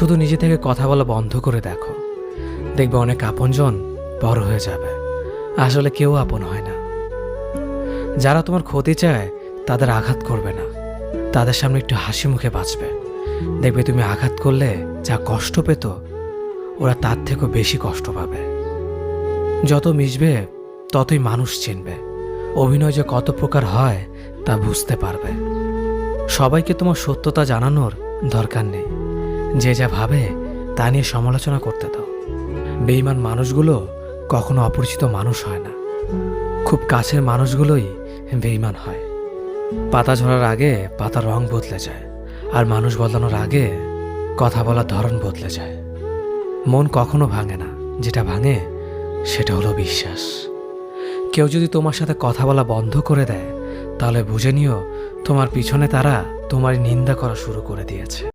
শুধু নিজে থেকে কথা বলা বন্ধ করে দেখো, দেখবে অনেক আপনজন বড় হয়ে যাবে। আসলে কেউ আপন হয় না। যারা তোমার ক্ষতি চায় তাদের আঘাত করবে না, তাদের সামনে একটু হাসি মুখে বাঁচবে। দেখবে তুমি আঘাত করলে যা কষ্ট পেত, ওরা তার থেকেও বেশি কষ্ট পাবে। যত মিশবে ততই মানুষ চিনবে। অভিনয় যে কত প্রকার হয় তা বুঝতে পারবে। সবাইকে তোমার সত্যতা জানানোর দরকার নেই। যে যা ভাবে তা নিয়ে সমালোচনা করতে দাও। বেঈমান মানুষগুলো কখনো অপরিচিত মানুষ হয় না, খুব কাছের মানুষগুলোই বেঈমান হয়। পাতা ঝরার আগে পাতার রং বদলে যায়, আর মানুষ বদলানোর আগে কথা বলার ধরন বদলে যায়। মন কখনো ভাঙে না, যেটা ভাঙে সেটা হলো বিশ্বাস। কেউ যদি তোমার সাথে কথা বলা বন্ধ করে দেয়, তাহলে বুঝে নিও তোমার পিছনে তারা তোমার নিন্দা করা শুরু করে দিয়েছে।